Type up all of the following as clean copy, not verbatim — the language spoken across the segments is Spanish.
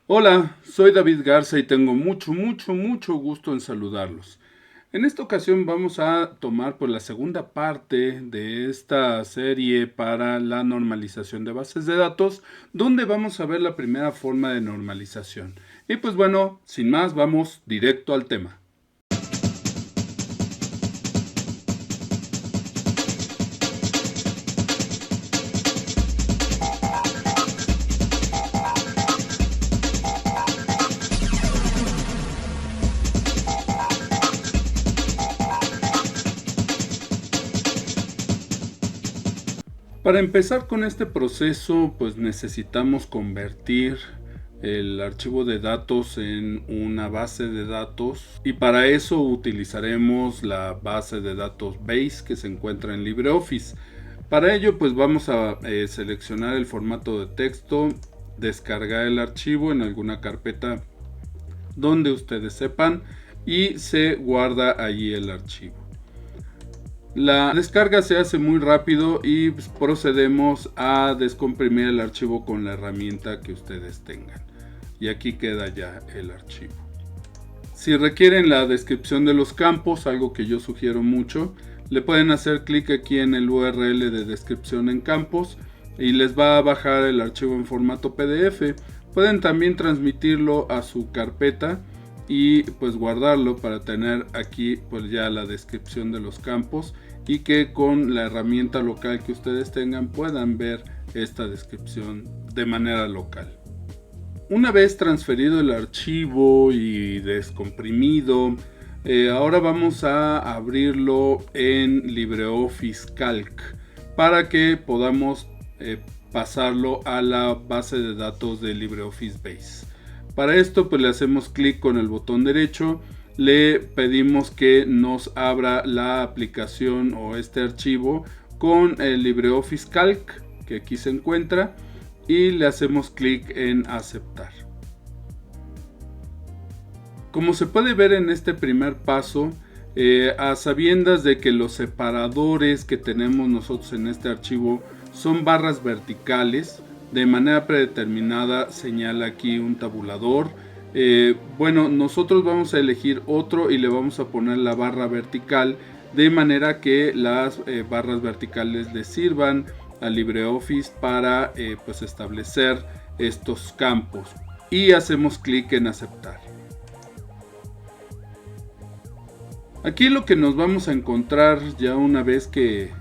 Hola, soy David Garza y tengo mucho gusto en saludarlos. En esta ocasión vamos a tomar la segunda parte de esta serie para la normalización de bases de datos, donde vamos a ver la primera forma de normalización. Y pues bueno, sin más, vamos directo al tema. Para empezar con este proceso, pues necesitamos convertir el archivo de datos en una base de datos y para eso utilizaremos la base de datos Base que se encuentra en LibreOffice. Para ello pues vamos a seleccionar el formato de texto, descargar el archivo en alguna carpeta donde ustedes sepan y se guarda allí el archivo. La descarga se hace muy rápido y procedemos a descomprimir el archivo con la herramienta que ustedes tengan. Y aquí queda ya el archivo. Si requieren la descripción de los campos, algo que yo sugiero mucho, le pueden hacer clic aquí en el URL de descripción en campos y les va a bajar el archivo en formato PDF. Pueden también transmitirlo a su carpeta y pues guardarlo para tener aquí pues ya la descripción de los campos y que con la herramienta local que ustedes tengan puedan ver esta descripción de manera local. Una vez transferido el archivo y descomprimido, ahora vamos a abrirlo en LibreOffice Calc para que podamos pasarlo a la base de datos de LibreOffice Base. Para esto pues le hacemos clic con el botón derecho, le pedimos que nos abra la aplicación o este archivo con el LibreOffice Calc que aquí se encuentra y le hacemos clic en aceptar. Como se puede ver en este primer paso, a sabiendas de que los separadores que tenemos nosotros en este archivo son barras verticales, de manera predeterminada señala aquí un tabulador. Bueno, nosotros vamos a elegir otro y le vamos a poner la barra vertical de manera que las barras verticales le sirvan a LibreOffice para pues establecer estos campos y hacemos clic en aceptar. Aquí lo que nos vamos a encontrar ya una vez que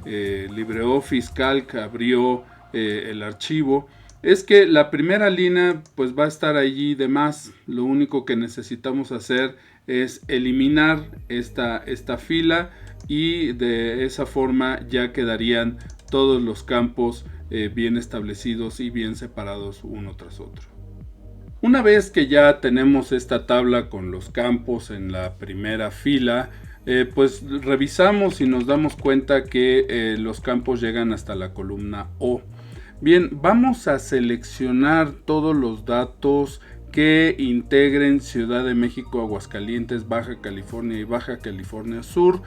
LibreOffice Calc abrió el archivo es que la primera línea pues va a estar allí de más. Lo único que necesitamos hacer es eliminar esta fila y de esa forma ya quedarían todos los campos bien establecidos y bien separados uno tras otro. Una vez que ya tenemos esta tabla con los campos en la primera fila, pues revisamos y nos damos cuenta que los campos llegan hasta la columna O. Bien, vamos a seleccionar todos los datos que integren Ciudad de México, Aguascalientes, Baja California y Baja California Sur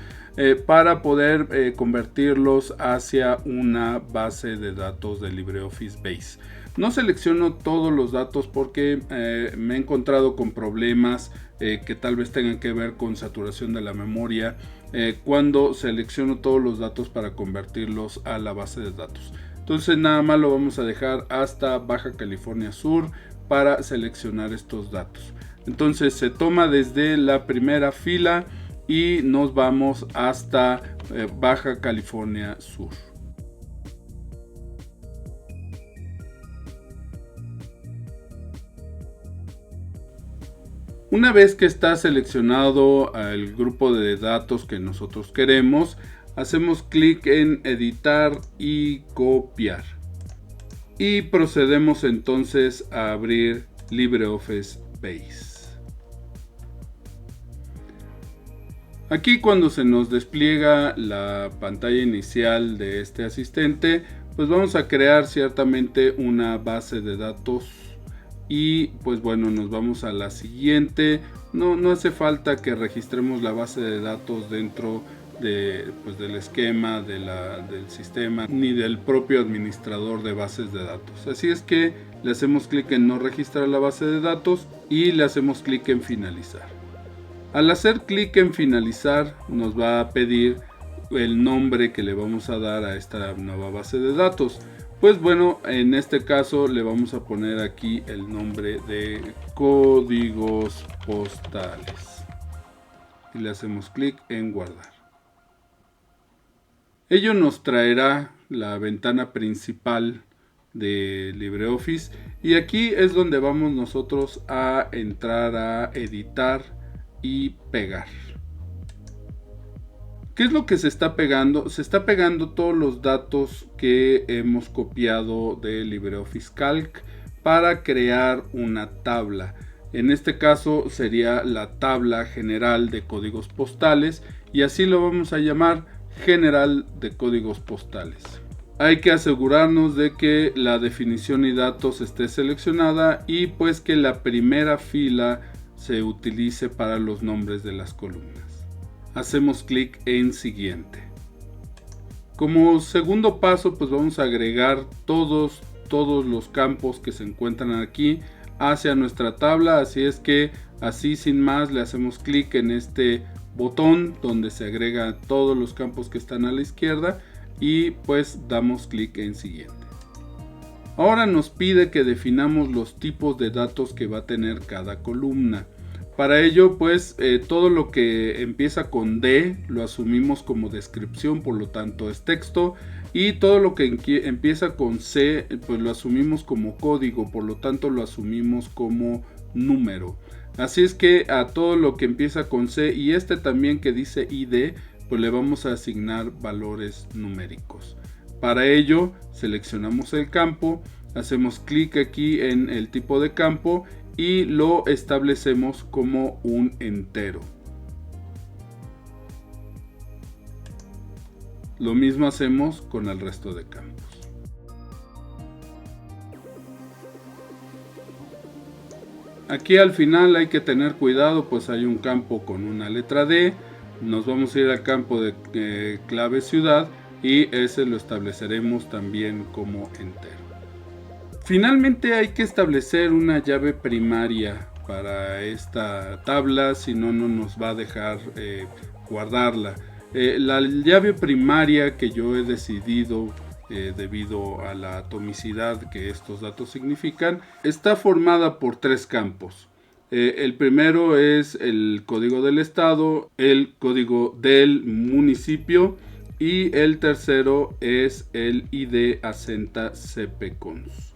para poder convertirlos hacia una base de datos de LibreOffice Base. No selecciono todos los datos porque me he encontrado con problemas que tal vez tengan que ver con saturación de la memoria cuando selecciono todos los datos para convertirlos a la base de datos. Entonces nada más lo vamos a dejar hasta Baja California Sur para seleccionar estos datos. Entonces se toma desde la primera fila y nos vamos hasta Baja California Sur. Una vez que está seleccionado el grupo de datos que nosotros queremos, hacemos clic en editar y copiar. Y procedemos entonces a abrir LibreOffice Base. Aquí cuando se nos despliega la pantalla inicial de este asistente, pues vamos a crear ciertamente una base de datos. Y pues bueno, nos vamos a la siguiente. No hace falta que registremos la base de datos dentro del esquema del sistema ni del propio administrador de bases de datos. Así es que le hacemos clic en no registrar la base de datos y le hacemos clic en finalizar. Al hacer clic en finalizar nos va a pedir el nombre que le vamos a dar a esta nueva base de datos. Pues bueno, en este caso le vamos a poner aquí el nombre de códigos postales y le hacemos clic en guardar. Ello nos traerá la ventana principal de LibreOffice y aquí es donde vamos nosotros a entrar a editar y pegar. ¿Qué es lo que se está pegando? Se está pegando todos los datos que hemos copiado de LibreOffice Calc para crear una tabla. En este caso sería la tabla general de códigos postales y así lo vamos a llamar, general de códigos postales. Hay que asegurarnos de que la definición y datos esté seleccionada y pues que la primera fila se utilice para los nombres de las columnas. Hacemos clic en siguiente. Como segundo paso, pues vamos a agregar todos los campos que se encuentran aquí hacia nuestra tabla, así es que así sin más le hacemos clic en este botón donde se agregan todos los campos que están a la izquierda y pues damos clic en siguiente. Ahora nos pide que definamos los tipos de datos que va a tener cada columna. Para ello pues todo lo que empieza con D lo asumimos como descripción, por lo tanto es texto, y todo lo que empieza con C pues lo asumimos como código, por lo tanto lo asumimos como número. Así es que a todo lo que empieza con C y este también que dice ID pues le vamos a asignar valores numéricos. Para ello seleccionamos el campo, hacemos clic aquí en el tipo de campo y lo establecemos como un entero. Lo mismo hacemos con el resto de campos. Aquí al final hay que tener cuidado, pues hay un campo con una letra D. Nos vamos a ir al campo de clave ciudad y ese lo estableceremos también como entero. Finalmente hay que establecer una llave primaria para esta tabla, si no, no nos va a dejar guardarla. La llave primaria que yo he decidido debido a la atomicidad que estos datos significan, está formada por tres campos. El primero es el código del estado, el código del municipio y el tercero es el ID asenta CPCONS.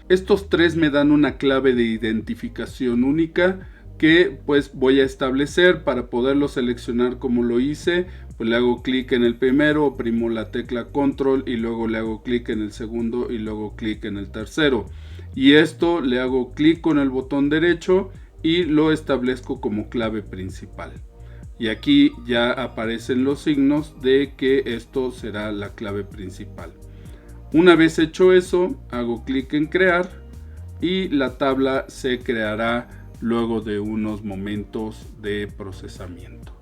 Estos tres me dan una clave de identificación única que pues voy a establecer. Para poderlo seleccionar como lo hice, pues le hago clic en el primero, oprimo la tecla control y luego le hago clic en el segundo y luego clic en el tercero. Y esto le hago clic con el botón derecho y lo establezco como clave principal. Y aquí ya aparecen los signos de que esto será la clave principal. Una vez hecho eso, hago clic en crear y la tabla se creará luego de unos momentos de procesamiento.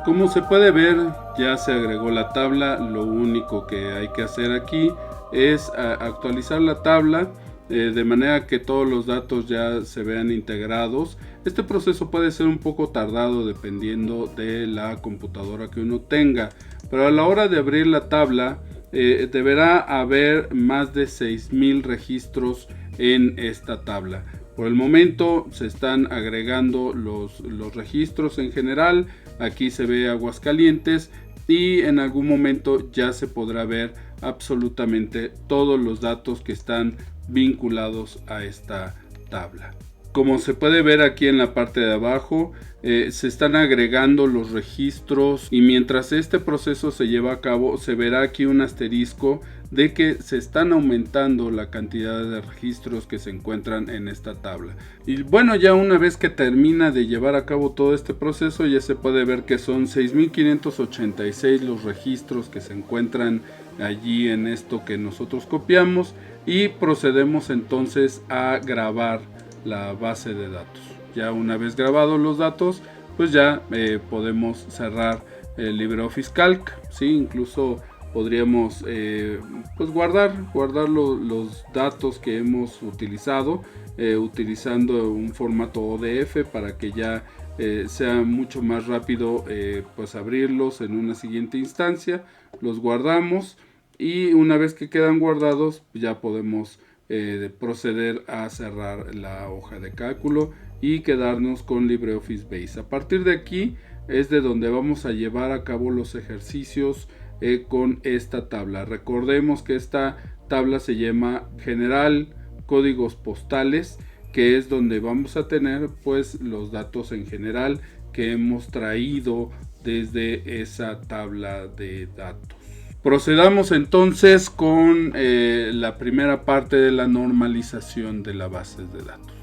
Como se puede ver, ya se agregó la tabla. Lo único que hay que hacer aquí es actualizar la tabla de manera que todos los datos ya se vean integrados. Este proceso puede ser un poco tardado dependiendo de la computadora que uno tenga, pero a la hora de abrir la tabla deberá haber más de 6000 registros en esta tabla. Por el momento se están agregando los registros en general. Aquí se ve Aguascalientes y en algún momento ya se podrá ver absolutamente todos los datos que están vinculados a esta tabla. Como se puede ver aquí en la parte de abajo, se están agregando los registros y mientras este proceso se lleva a cabo se verá aquí un asterisco de que se están aumentando la cantidad de registros que se encuentran en esta tabla. Y bueno, ya una vez que termina de llevar a cabo todo este proceso, ya se puede ver que son 6586 los registros que se encuentran allí en esto que nosotros copiamos, y procedemos entonces a grabar la base de datos. Ya una vez grabados los datos, pues ya podemos cerrar el LibreOffice Calc, ¿sí? Incluso podríamos pues guardar los datos que hemos utilizado utilizando un formato ODF para que ya sea mucho más rápido pues abrirlos en una siguiente instancia. Los guardamos y una vez que quedan guardados ya podemos proceder a cerrar la hoja de cálculo y quedarnos con LibreOffice Base. A partir de aquí es de donde vamos a llevar a cabo los ejercicios con esta tabla. Recordemos que esta tabla se llama General Códigos Postales, que es donde vamos a tener pues los datos en general que hemos traído desde esa tabla de datos. Procedamos entonces con la primera parte de la normalización de las bases de datos.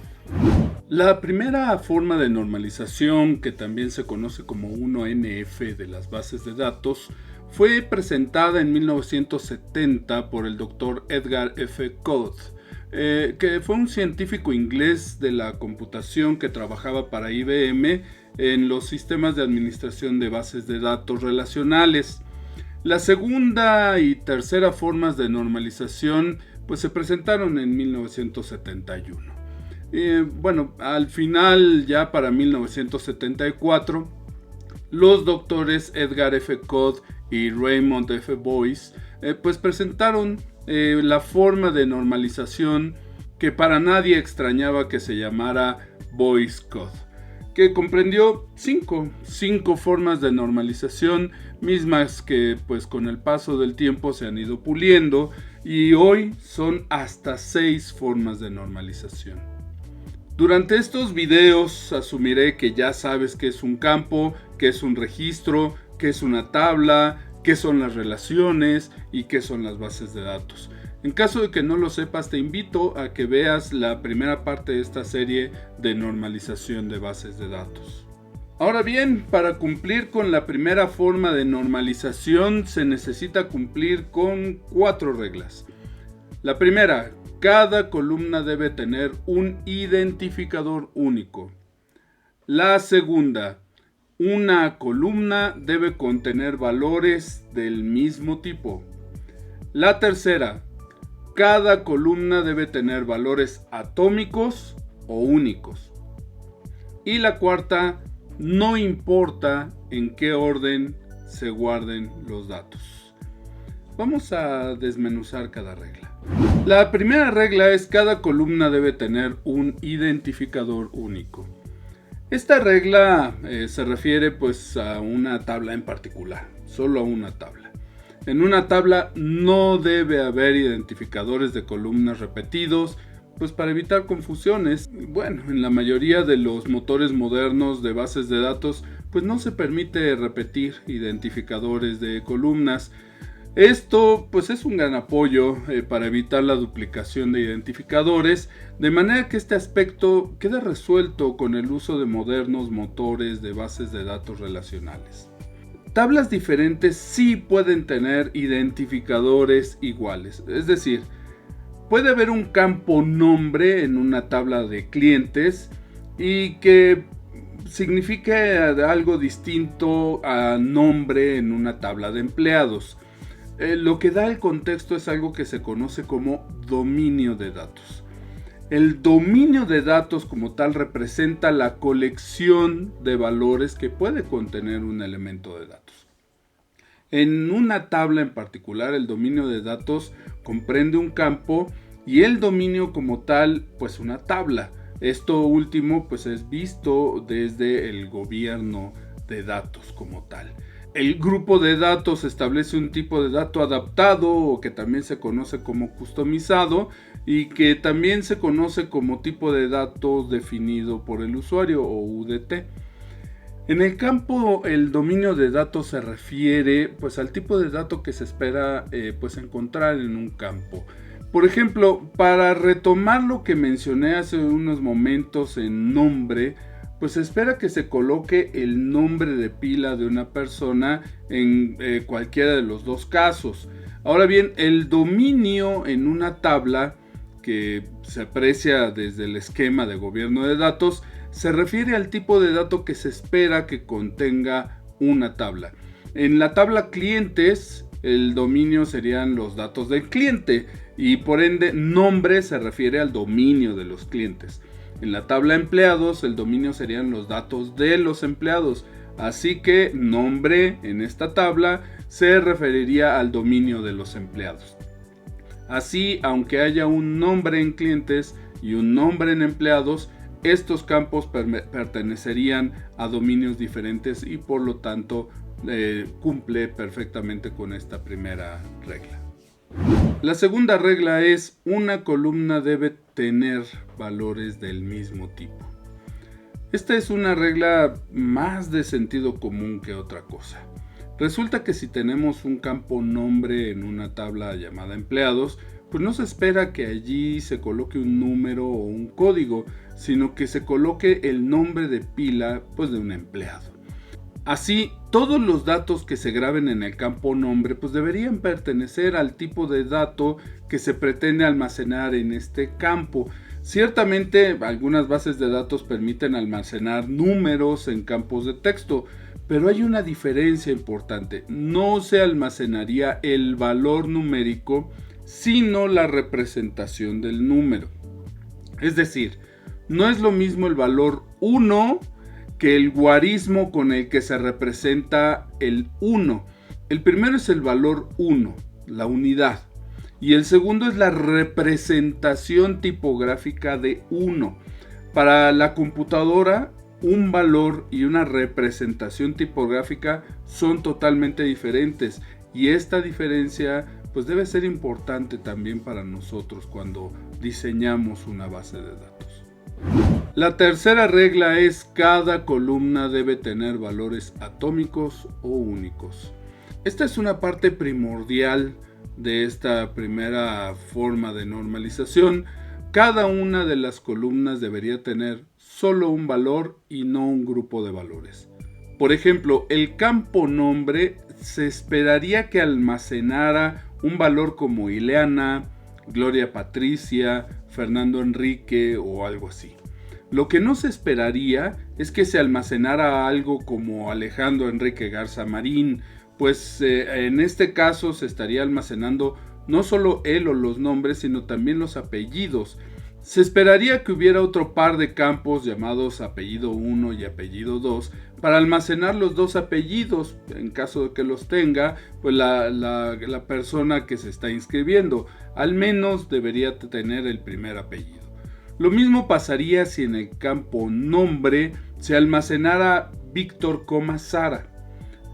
La primera forma de normalización, que también se conoce como 1NF de las bases de datos, fue presentada en 1970 por el Dr. Edgar F. Codd, que fue un científico inglés de la computación que trabajaba para IBM en los sistemas de administración de bases de datos relacionales. La segunda y tercera formas de normalización pues se presentaron en 1971. Bueno, al final, ya para 1974, los doctores Edgar F. Codd y Raymond F. Boyce pues presentaron la forma de normalización que para nadie extrañaba que se llamara Boyce-Codd, que comprendió cinco formas de normalización, mismas que pues con el paso del tiempo se han ido puliendo y hoy son hasta 6 formas de normalización. Durante estos videos asumiré que ya sabes qué es un campo, qué es un registro, qué es una tabla, qué son las relaciones y qué son las bases de datos. En caso de que no lo sepas, te invito a que veas la primera parte de esta serie de normalización de bases de datos. Ahora bien, para cumplir con la primera forma de normalización se necesita cumplir con 4 reglas. La primera, cada columna debe tener un identificador único. La segunda, una columna debe contener valores del mismo tipo. La tercera, cada columna debe tener valores atómicos o únicos. Y la cuarta, no importa en qué orden se guarden los datos. Vamos a desmenuzar cada regla. La primera regla es cada columna debe tener un identificador único. Esta regla se refiere pues a una tabla en particular, solo a una tabla. En una tabla no debe haber identificadores de columnas repetidos, pues para evitar confusiones. Bueno, en la mayoría de los motores modernos de bases de datos, pues no se permite repetir identificadores de columnas. Esto pues es un gran apoyo para evitar la duplicación de identificadores, de manera que este aspecto queda resuelto con el uso de modernos motores de bases de datos relacionales. Tablas diferentes sí pueden tener identificadores iguales, es decir, puede haber un campo nombre en una tabla de clientes y que signifique algo distinto a nombre en una tabla de empleados. Lo que da el contexto es algo que se conoce como dominio de datos. El dominio de datos como tal representa la colección de valores que puede contener un elemento de datos. En una tabla en particular, el dominio de datos comprende un campo y el dominio como tal, pues una tabla. Esto último pues es visto desde el gobierno de datos como tal. El grupo de datos establece un tipo de dato adaptado o que también se conoce como customizado y que también se conoce como tipo de datos definido por el usuario o UDT. En el campo el dominio de datos se refiere pues al tipo de dato que se espera pues encontrar en un campo. Por ejemplo, para retomar lo que mencioné hace unos momentos en nombre, pues se espera que se coloque el nombre de pila de una persona en cualquiera de los dos casos. Ahora bien, el dominio en una tabla que se aprecia desde el esquema de gobierno de datos se refiere al tipo de dato que se espera que contenga una tabla. En la tabla clientes el dominio serían los datos del cliente y por ende nombre se refiere al dominio de los clientes. En la tabla empleados el dominio serían los datos de los empleados, así que nombre en esta tabla se referiría al dominio de los empleados. Así, aunque haya un nombre en clientes y un nombre en empleados, estos campos pertenecerían a dominios diferentes y por lo tanto cumple perfectamente con esta primera regla. La segunda regla es: una columna debe tener valores del mismo tipo. Esta es una regla más de sentido común que otra cosa. Resulta que si tenemos un campo nombre en una tabla llamada empleados, pues no se espera que allí se coloque un número o un código, sino que se coloque el nombre de pila pues de un empleado. Así, todos los datos que se graben en el campo nombre pues deberían pertenecer al tipo de dato que se pretende almacenar en este campo. Ciertamente, algunas bases de datos permiten almacenar números en campos de texto, pero hay una diferencia importante. No se almacenaría el valor numérico, sino la representación del número. Es decir, no es lo mismo el valor 1 que el guarismo con el que se representa el 1. El primero es el valor 1, la unidad, y el segundo es la representación tipográfica de 1. Para la computadora, un valor y una representación tipográfica son totalmente diferentes, y esta diferencia pues debe ser importante también para nosotros cuando diseñamos una base de datos. La tercera regla es: cada columna debe tener valores atómicos o únicos. Esta es una parte primordial de esta primera forma de normalización. Cada una de las columnas debería tener solo un valor y no un grupo de valores. Por ejemplo, el campo nombre se esperaría que almacenara un valor como Ileana, Gloria Patricia, Fernando Enrique o algo así. Lo que no se esperaría es que se almacenara algo como Alejandro Enrique Garza Marín, pues en este caso se estaría almacenando no solo él o los nombres, sino también los apellidos. Se esperaría que hubiera otro par de campos llamados apellido 1 y apellido 2 para almacenar los dos apellidos, en caso de que los tenga, pues la persona que se está inscribiendo al menos debería tener el primer apellido. Lo mismo pasaría si en el campo nombre se almacenara Víctor, Sara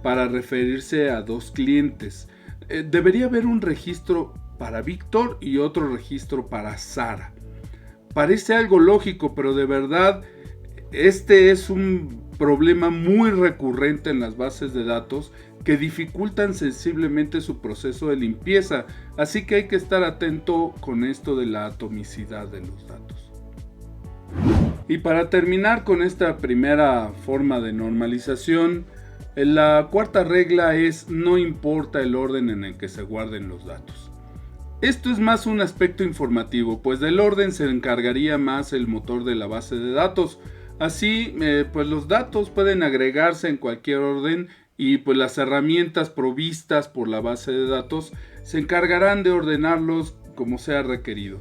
para referirse a dos clientes. Debería haber un registro para Víctor y otro registro para Sara. Parece algo lógico, pero de verdad este es un problema muy recurrente en las bases de datos que dificultan sensiblemente su proceso de limpieza, así que hay que estar atento con esto de la atomicidad de los datos. Y para terminar con esta primera forma de normalización, la cuarta regla es: no importa el orden en el que se guarden los datos. Esto es más un aspecto informativo, pues del orden se encargaría más el motor de la base de datos. Así, pues los datos pueden agregarse en cualquier orden y pues las herramientas provistas por la base de datos se encargarán de ordenarlos como sea requerido.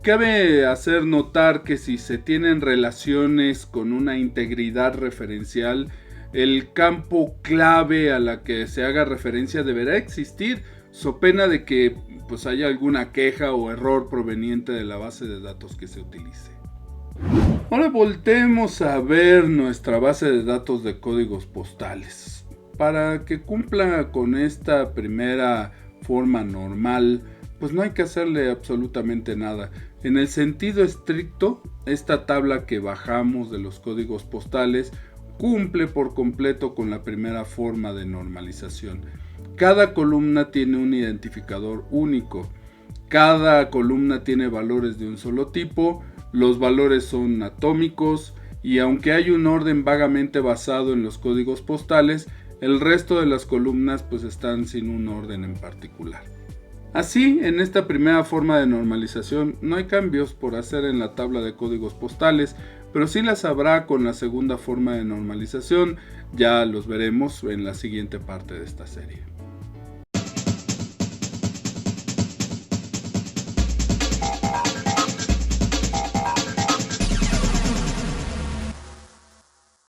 Cabe hacer notar que si se tienen relaciones con una integridad referencial, el campo clave a la que se haga referencia deberá existir, so pena de que pues haya alguna queja o error proveniente de la base de datos que se utilice. Ahora volteemos a ver nuestra base de datos de códigos postales. Para que cumpla con esta primera forma normal, pues no hay que hacerle absolutamente nada. En el sentido estricto, esta tabla que bajamos de los códigos postales cumple por completo con la primera forma de normalización. Cada columna tiene un identificador único. Cada columna tiene valores de un solo tipo. Los valores son atómicos y aunque hay un orden vagamente basado en los códigos postales, el resto de las columnas pues están sin un orden en particular. Así, en esta primera forma de normalización no hay cambios por hacer en la tabla de códigos postales, pero sí las habrá con la segunda forma de normalización. Ya los veremos en la siguiente parte de esta serie.